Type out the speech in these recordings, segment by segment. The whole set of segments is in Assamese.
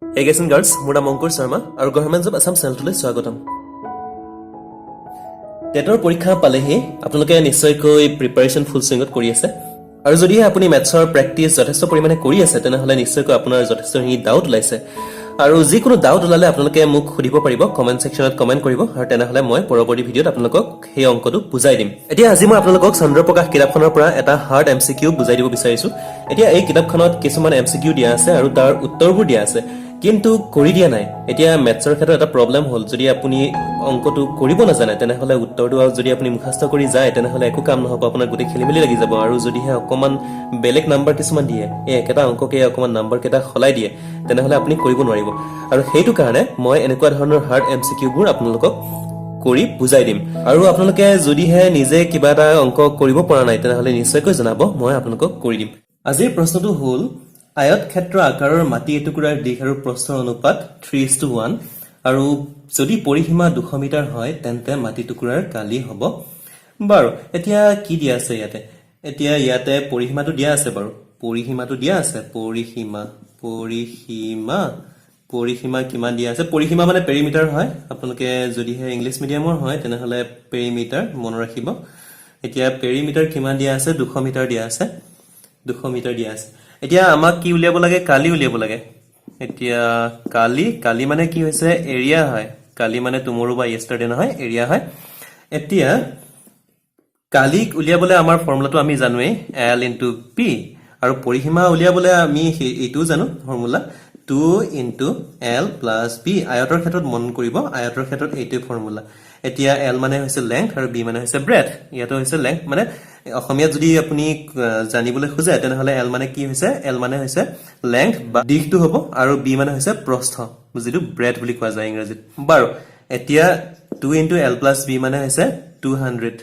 Hey guys and girls, মোৰ নাম অংকুৰ শৰ্মা আৰু গভৰ্ণমেণ্ট জব আছাম চেনেলটোলৈ স্বাগতম। টেটৰ পৰীক্ষা পালেহি আপোনালোকে নিশ্চয়কৈ প্ৰিপাৰেশ্যন ফুল সুইঙত কৰি আছে আৰু যদিহে আপুনি মেথছৰ প্ৰেক্টিছ যথেষ্ট পৰিমাণে কৰি আছে তেনেহ'লে নিশ্চয়কৈ আপোনাৰ যথেষ্টখিনি ডাউট ওলাইছে আৰু যিকোনো ডাউট ওলালে আপোনালোকে মোক সুধিব পাৰিব কমেণ্ট ছেকশ্যনত কমেণ্ট কৰিব আৰু তেনেহ'লে মই পৰৱৰ্তী ভিডিঅ'ত আপোনালোকক সেই অংকটো বুজাই দিম। এতিয়া আজি মই আপোনালোকক চন্দ্ৰপ্ৰকাশ কিতাপখনৰ পৰা এটা হাৰ্ড MCQ বুজাই দিব বিচাৰিছোঁ। এতিয়া এই কিতাপখনত কিছুমান MCQ দিয়া আছে আৰু তাৰ উত্তৰবোৰ দিয়া আছে কিন্তু কৰি দিয়া নাই। এতিয়া মেথছৰ ক্ষেত্ৰত এটা প্ৰব্লেম হ'ল, যদি আপুনি অংকটো কৰিব নাজানে তেনেহ'লে উত্তৰটো যদি আপুনি মুখস্থ কৰি যায় তেনেহ'লে একো কাম নহ'ব, আপোনাৰ গোটেই খেলিমেলি লাগি যাব আৰু যদিহে অকণমান বেলেগ নাম্বাৰ কিছুমান দিয়ে, এই একেটা অংককে অকণমান নাম্বাৰকেইটা সলাই দিয়ে তেনেহ'লে আপুনি কৰিব নোৱাৰিব। আৰু সেইটো কাৰণে মই এনেকুৱা ধৰণৰ হাৰ্ড MCQবোৰ আপোনালোকক কৰি বুজাই দিম আৰু আপোনালোকে যদিহে নিজে কিবা এটা অংক কৰিব পৰা নাই তেনেহ'লে নিশ্চয়কৈ জনাব, মই আপোনালোকক কৰি দিম। আজিৰ প্ৰশ্নটো হ'ল আয়ত ক্ষেত্ৰ আকাৰৰ মাটি এটুকুৰাৰ দিশ আৰু প্ৰস্থৰ অনুপাত 3:1 আৰু যদি পৰিসীমা 200 মিটাৰ হয় তেন্তে মাটি টুকুৰাৰ কালি হ'ব। বাৰু এতিয়া কি দিয়া আছে ইয়াতে? এতিয়া ইয়াতে পৰিসীমাটো দিয়া আছে, বাৰু পৰিসীমাটো দিয়া আছে, পৰিসীমা কিমান দিয়া আছে? পৰিসীমা মানে পেৰিমিটাৰ হয়, আপোনালোকে যদিহে ইংলিছ মিডিয়ামৰ হয় তেনেহ'লে পেৰিমিটাৰ মনত ৰাখিব। এতিয়া পেৰিমিটাৰ কিমান দিয়া আছে? 200 মিটাৰ দিয়া আছে, 200 মিটাৰ দিয়া আছে। এতিয়া আমাক কি উলিয়াব লাগে? কালি উলিয়াব লাগে। এতিয়া কালি মানে কি হৈছে? এৰিয়া হয়। কালি মানে টুমৰো বা য়েষ্টাৰডে নহয়, এৰিয়া হয়। এতিয়া কালি উলিয়াবলৈ আমাৰ ফৰ্মুলাটো আমি জানোৱেই, L × P আৰু পৰিসীমা উলিয়াবলৈ আমি এইটোও জানো ফৰ্মুলা 2 × L + B। আয়তৰ ক্ষেত্ৰত মন কৰিব, আয়তৰ ক্ষেত্ৰত এইটোৱে ফৰ্মুলা। এতিয়া L মানে হৈছে লেংথ আৰু B মানে হৈছে ব্ৰেথ। ইয়াতো হৈছে লেংথ, মানে অসমীয়াত যদি আপুনি জানিবলৈ খোজে তেনেহ'লে L মানে কি হৈছে? L মানে হৈছে লেংথ বা দিশটো হ'ব আৰু B মানে হৈছে প্ৰস্থ, যিটো ব্ৰেথ বুলি কোৱা যায় ইংৰাজীত। বাৰু এতিয়া 2 × L + B মানে হৈছে 200,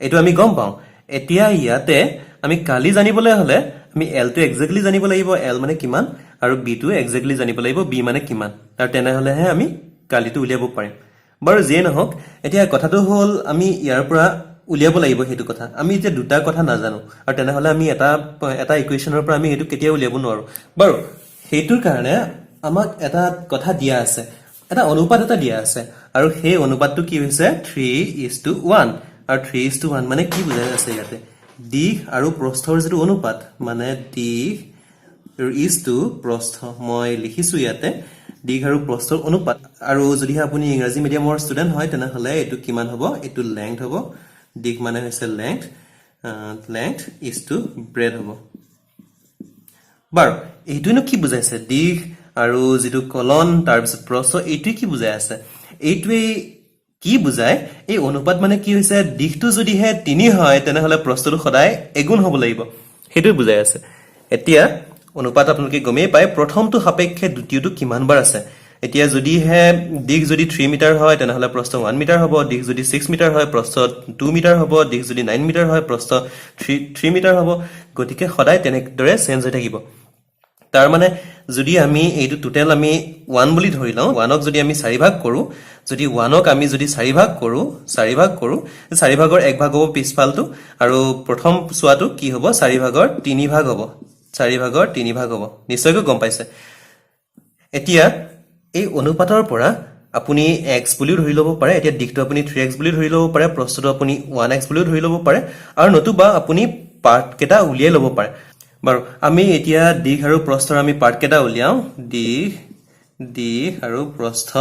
এইটো আমি গম পাওঁ। এতিয়া ইয়াতে আমি কালি জানিবলৈ হ'লে আমি L টো একজেক্টলি জানিব লাগিব, L মানে কিমান, আৰু B টো একজেক্টলি জানিব লাগিব, B মানে কিমান, আৰু তেনেহ'লেহে আমি কালিটো উলিয়াব পাৰিম। বাৰু যিয়ে নহওক, এতিয়া কথাটো হ'ল আমি ইয়াৰ পৰা উলিয়াব লাগিব সেইটো কথা। আমি এতিয়া দুটা কথা নাজানো আৰু তেনেহ'লে আমি এটা ইকুৱেশ্যনৰ পৰা আমি এইটো কেতিয়াও উলিয়াব নোৱাৰো। বাৰু সেইটোৰ কাৰণে আমাক এটা কথা দিয়া আছে, এটা অনুপাত এটা দিয়া আছে আৰু সেই অনুপাতটো কি হৈছে? 3:1 আৰু 3:1 মানে কি বুজাই আছে ইয়াতে? দিশ আৰু প্ৰস্থৰ যিটো অনুপাত, মানে দিশ প্ৰস্থ, মই লিখিছো ইয়াতে দিশ আৰু প্ৰস্থৰ অনুপাত। আৰু যদিহে আপুনি ইংৰাজী মিডিয়ামৰ ষ্টুডেণ্ট হয় তেনেহ'লে এইটো কিমান হ'ব? এইটো লেংথ হ'ব, দিশ মানে হৈছে লেংথ ব্ৰেথ হ'ব। বাৰু এইটোনো কি বুজাইছে? দিশ আৰু যিটো কলন তাৰপিছত প্ৰস্থ, এইটোৱে কি বুজাই আছে? এইটোৱে কি বুজাই? এই অনুপাত মানে কি হৈছে? দিশটো যদিহে 3 হয় তেনেহ'লে প্ৰস্থটো সদায় এগুণ হ'ব লাগিব, সেইটোৱে বুজাই আছে। এতিয়া অনুপাত আপোনালোকে গমেই পায়, প্ৰথমটো সাপেক্ষে দ্বিতীয়টো কিমান বাৰ আছে। এতিয়া যদিহে দিশ যদি 3 মিটাৰ হয় তেনেহ'লে প্ৰস্থ 1 মিটাৰ হ'ব, দিশ যদি 6 মিটাৰ হয় প্ৰস্থ 2 মিটাৰ হ'ব, দিশ যদি 9 মিটাৰ হয় প্ৰস্থ 3 মিটাৰ হ'ব। গতিকে সদায় তেনেদৰে চেঞ্জ হৈ থাকিব। তাৰ মানে যদি আমি এইটো টোটেল আমি 1 বুলি ধৰি লওঁ, 1ক যদি আমি 4 ভাগ কৰোঁ, যদি 1ক আমি যদি 4 ভাগ কৰোঁ, 4 ভাগৰ 1 ভাগ হ'ব পিছফালটো, আৰু প্ৰথম চোৱাটো কি হ'ব? 4 ভাগৰ 3 ভাগ হ'ব, 4 ভাগৰ 3 ভাগ হ'ব। নিশ্চয়কৈ গম পাইছে। এতিয়া এই অনুপাতৰ পৰা আপুনি x বুলিও ধৰি ল'ব পাৰে, এতিয়া দিশটো আপুনি 3x বুলি ধৰি ল'ব পাৰে, প্ৰস্থটো আপুনি 1x বুলিও ধৰি ল'ব পাৰে, আৰু নতুবা আপুনি পাৰ্টকেইটা উলিয়াই ল'ব পাৰে। বাৰু আমি এতিয়া দিশ আৰু প্ৰস্থৰ আমি পাৰ্টকেইটা উলিয়াওঁ। দিশ আৰু প্ৰস্থ।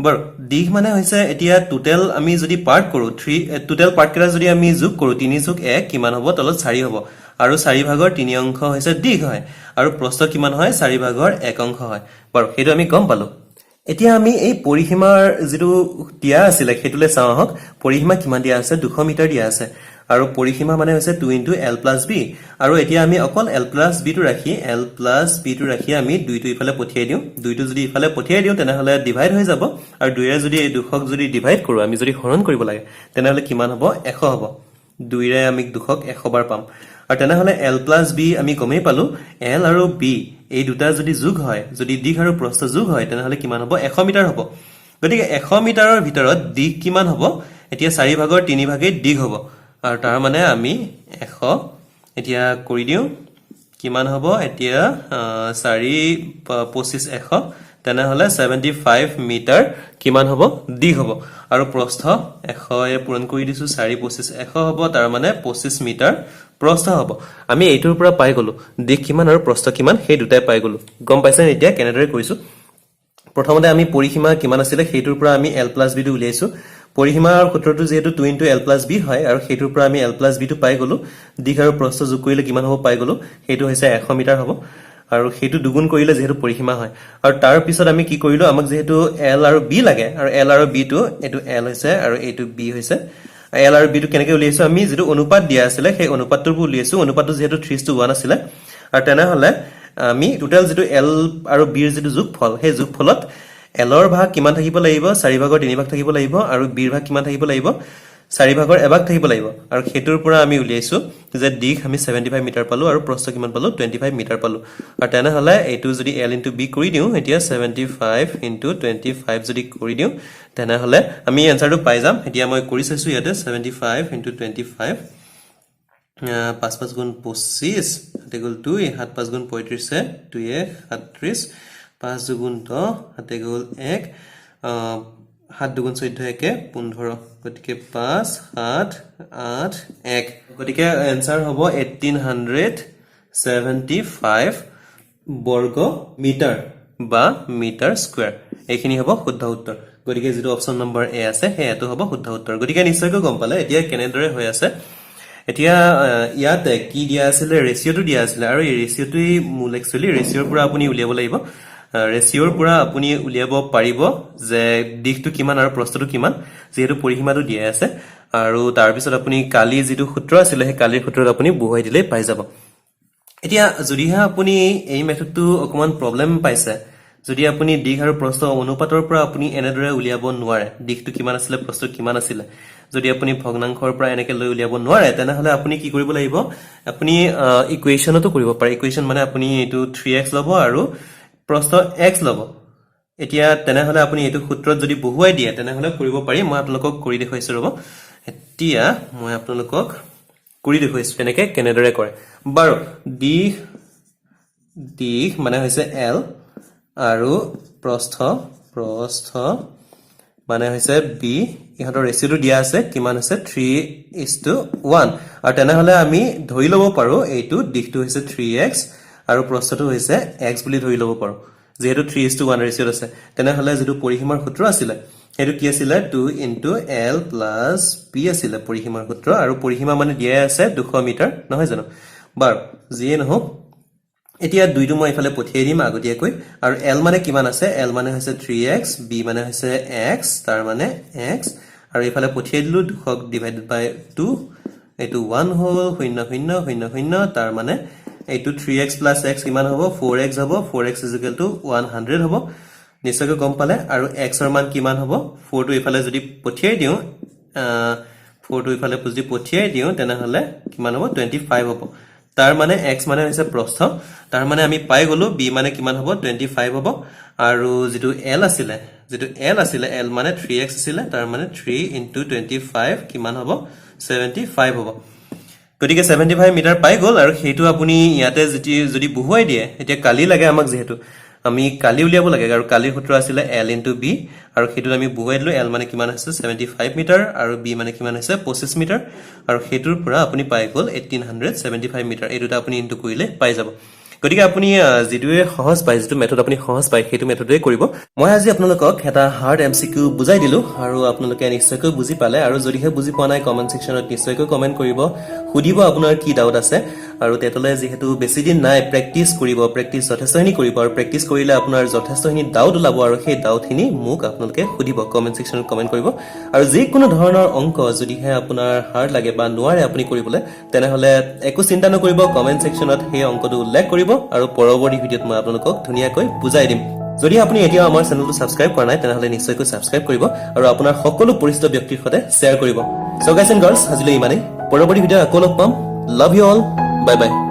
বাৰু দিশ মানে হৈছে, এতিয়া টোটেল আমি যদি পাৰ্ট কৰোঁ, টোটেল পাৰ্টকেইটা যদি আমি যোগ কৰোঁ, 3 + 1 কিমান হ'ব? তলত 4 হ'ব, আৰু 4 ভাগৰ 3 অংশ হৈছে দিশ হয়, আৰু প্ৰস্থ কিমান হয়? 4 ভাগৰ 1 অংশ হয়। বাৰু সেইটো আমি গম পালো। এতিয়া আমি এই পৰিসীমাৰ যিটো দিয়া আছিলে সেইটোলৈ চাওঁ আহক। পৰিসীমা কিমান দিয়া আছে? 200 মিটাৰ দিয়া আছে, আৰু পৰিসীমা মানে হৈছে 2 × L + B। আৰু এতিয়া আমি অকল L + B টো ৰাখি আমি 2টো ইফালে পঠিয়াই দিওঁ। 2টো যদি ইফালে পঠিয়াই দিওঁ তেনেহ'লে ডিভাইড হৈ যাব, আৰু 2ৰে যদি 200ক যদি ডিভাইড কৰোঁ, আমি যদি হৰণ কৰিব লাগে তেনেহ'লে কিমান হ'ব? 100 হ'ব। 2ৰে আমি 200ক 100 বাৰ পাম। আৰু তেনেহ'লে L + B আমি গমেই পালো, L আৰু B এই দুটা যদি যোগ হয়, যদি দিশ আৰু প্ৰস্থ যোগ হয় তেনেহ'লে কিমান হ'ব? 100 মিটাৰ হ'ব। গতিকে 100 মিটাৰৰ ভিতৰত দিশ কিমান হ'ব? এতিয়া 4 ভাগৰ 3 ভাগেই দিশ হ'ব, আৰু তাৰ মানে আমি 100 এতিয়া কৰি দিওঁ, কিমান হ'ব এতিয়া 4 25 100 তেনেহলে 75 মিটাৰ কিমান হ'ব দীঘ হ'ব আৰু প্ৰস্থ 100 এ পূৰণ কৰি দিছো 4 25 100 হ'ব তাৰ মানে 25 মিটাৰ প্ৰস্থ হ'ব আমি এইটোৰ পৰা পাই গলো দীঘ কিমান আৰু প্ৰস্থ কিমান সেই দুটাই পাই গলো গম পাইছেন এতিয়া কেনেদৰে কৰিছো প্ৰথমতে আমি পৰিসীমা কিমান আছিল সেইটোৰ পৰা আমি l + b টো উলিয়াইছো পৰিসীমাৰ সূত্ৰটো যেহেতু 2 * l + b হয় আৰু সেইটোৰ পৰা আমি l + b টো পাই গলো দীঘ আৰু প্ৰস্থ যোগ কৰিলে কিমান হ'ব পাই গলো সেইটো হৈছে 100 মিটাৰ হ'ব আৰু সেইটো দুগুণ কৰিলে যেহেতু পৰিসীমা হয় আৰু তাৰ পিছত আমি কি কৰিলো আমাক যেহেতু l আৰু b লাগে আৰু l আৰু b টো এটো l হৈছে আৰু এটো b হৈছে l আৰু b টো কেনেকৈ উলিয়াইছো আমি যেটো অনুপাত দিয়া আছিল সেই অনুপাতটো উলিয়াইছো অনুপাতটো যেহেতু 3:1 আছিল আৰু তেনেহলে আমি টোটাল যেটো l আৰু b ৰ যেটো যোগফল সেই যোগফলত l ৰ ভাগ কিমান থাকিব লাগিব 4 ভাগৰ 3 ভাগ থাকিব লাগিব আৰু b ৰ ভাগ কিমান থাকিব লাগিব 4 ভাগৰ 1 ভাগ থাকিব লাগিব আৰু হেতুৰ পৰা আমি উলিয়াইছো যে দীঘ আমি 75 মিটাৰ পালো আৰু প্ৰস্থ কিমান পালো 25 মিটাৰ পালো আৰু তেনেহলে এইটো যদি l * b কৰি দিও এতিয়া 75 * 25 যদি কৰি দিও তেনেহলে আমি এনসাৰটো পাই যাম এতিয়া মই কৰি চাইছো ইয়াতে 75 * 25 5 5 গুণ 25 হাতে গল 2 7 5 গুণ 35 2 37 5 দুগুণ 10 হাতে গল 1 7 দুগুণ 14 1 15 গতিকে 5 7 8 1 গতিকে এনসাৰ হ'ব 1875 বৰ্গ মিটাৰ বা মিটাৰ স্কয়াৰ এইখিনি হ'ব শুদ্ধ উত্তৰ গতিকে যেটো অপচন নম্বৰ এ আছে হেটো হ'ব শুদ্ধ উত্তৰ গতিকে নিশ্চয়কৈ গম পালে এতিয়া কেনেদৰে হৈ আছে এতিয়া ইয়াতে কি দিয়া আছিল ৰেশিওটো দিয়া আছিল আৰু এই ৰেশিওটোই মূল একচুয়ালি ৰেশিওৰ পৰা আপুনি উলিয়াব লাগিব ৰেশিওৰ পৰা আপুনি উলিয়াব পাৰিব যে দিশটো কিমান আৰু প্ৰস্থটো কিমান যেহেতু পৰিসীমাটো দিয়া আছে আৰু তাৰ পিছত আপুনি কালি যেটো সূত্ৰ আছিল সেই কালিৰ সূত্ৰত আপুনি বহুৱাই দিলে পাই যাব এতিয়া যদিহে আপুনি এই মেথডটো অকমান প্ৰবলেম পাইছে যদি আপুনি দিশ আৰু প্ৰস্থ অনুপাতৰ পৰা আপুনি এনেদৰে উলিয়াব নোৱাৰে দিশটো কিমান আছিল প্ৰস্থটো কিমান আছিল যদি আপুনি ভগ্নাংশৰ পৰা এনেকে লৈ উলিয়াব নোৱাৰে তেনেহলে আপুনি কি কৰিব লাগিব আপুনি ইকুৱেশনটো কৰিব পাৰে ইকুৱেশন মানে আপুনি এটো 3x লব আৰু প্ৰস্থ x লব এতিয়া তেনেহলে আপুনি এটো সূত্ৰত যদি বহুৱাই দিয়ে তেনেহলে কৰিব পাৰি মই আপোনালোকক কৰি দেখুৱাইছো ৰব এতিয়া মই আপোনালোকক কৰি দেখুৱাইছো এনেকে কেনেদৰে কৰে বাৰু দিশ মানে হৈছে l আৰু প্ৰস্থ মানে হৈছে b ইহঁতৰ ৰেশিওটো দিয়া আছে কিমান আছে 3:1 আৰু তেনেহলে আমি ধৰি লব পাৰো এইটো দিশটো হৈছে 3x আৰু প্ৰস্থটো হৈছে x বুলি ধৰি লব পাৰো যেহেতু 3:1 ৰেশিওত আছে তেনেহলে যেটো পৰিসীমাৰ সূত্ৰ আছিল হেতু কি আছিল 2 * l + b আছিল পৰিসীমাৰ সূত্ৰ আৰু পৰিসীমা মানে দিয়া আছে 200 মিটাৰ নহয় জানো বাৰ যিয়ে নহওক এতিয়া দুইটো মই ইফালে পঠিয়াই দিম আগতীয়াকৈ আৰু l মানে কিমান আছে l মানে হৈছে 3x b মানে হৈছে x তাৰ মানে x আৰু ইফালে পঠিয়াই দিলো 200 ডিভাইডেড বাই 2 এটো 1 হল 0 0 0 0 তাৰ মানে এটো 3x + x কিমান হ'ব 4x হ'ব 4x = 100 হ'ব নিশ্চয়কৈ গম পালে আৰু x ৰ মান কিমান হ'ব 4 টো ইফালে যদি পঠিয়াই দিও 4 টো ইফালে যদি পঠিয়াই দিও তেনেহলে কিমান হ'ব 25 হ'ব তাৰ মানে x মানে হৈছে প্ৰস্থ তাৰ মানে আমি পাই গলো b মানে কিমান হ'ব 25 হ'ব আৰু যেটো l আছিল l মানে 3x আছিল তাৰ মানে 3 * 25 কিমান হ'ব 75 হ'ব গতিকে 75 মিটাৰ পাই গল আৰু হেতু আপুনি ইয়াতে যদি বহুৱাই দিয়ে এতিয়া কালি লাগে আমাক যেহেতু আমি কালি উলিয়াব লাগে আৰু কালিৰ সূত্ৰ আছিল l * b আৰু হেতুত আমি বহুৱাই দিলো l মানে কিমান আছে 75 মিটাৰ আৰু b মানে কিমান আছে 25 মিটাৰ আৰু হেতুৰ পৰা আপুনি পাই গল 1875 মিটাৰ এই দুটা আপুনি ইনটু কৰিলে পাই যাব গতিকে আপুনি যেটোৱে সহজ পায় যেটো মেথড আপুনি সহজ পায় হেতু মেথডে কৰিব মই আজি আপোনালোকক এটা হাৰ্ড এমসিকিউ বুজাই দিলো আৰু আপোনালোকে নিশ্চয়কৈ বুজি পালে আৰু যদিহে বুজি পোৱা নাই কমেন্ট সেকশনত নিশ্চয়কৈ কমেন্ট কৰিব খুদিব আপোনাৰ কি ডাউট আছে আৰু তেতলে যেহেতু বেছি দিন নাই প্ৰেক্টিস কৰিব প্ৰেক্টিস যথেষ্টখিনি কৰিব আৰু প্ৰেক্টিস কৰিলে আপোনাৰ যথেষ্টখিনি ডাউট ওলাব আৰু সেই ডাউটখিনি মোক আপোনালোকে খুদিব কমেন্ট সেকশনত কমেন্ট কৰিব আৰু যে কোনো ধৰণৰ অংক যদিহে আপোনাৰ হাৰ্ড লাগে বা নোৱাৰে আপুনি কৰিবলৈ তেনেহলে একো চিন্তা নকৰিব কমেন্ট সেকশনত সেই অংকটো উল্লেখ কৰিব আৰু পৰৱৰ্তী ভিডিঅত মই আপোনালোকক ধুনিয়াকৈ বুজাই দিম যদি আপুনি এতিয়া আমাৰ চেনেলটো সাবস্ক্ৰাইব কৰা নাই তেনেহলে নিশ্চয়কৈ সাবস্ক্ৰাইব কৰিব আৰু আপোনাৰ সকলো পৰিচিত ব্যক্তিৰ সৈতে শেয়াৰ কৰিব সো গাইস এণ্ড গাৰ্লছ আজিলৈ ইমানেই পৰৱৰ্তী ভিডিঅ আকৌ লগ পাম love you all bye bye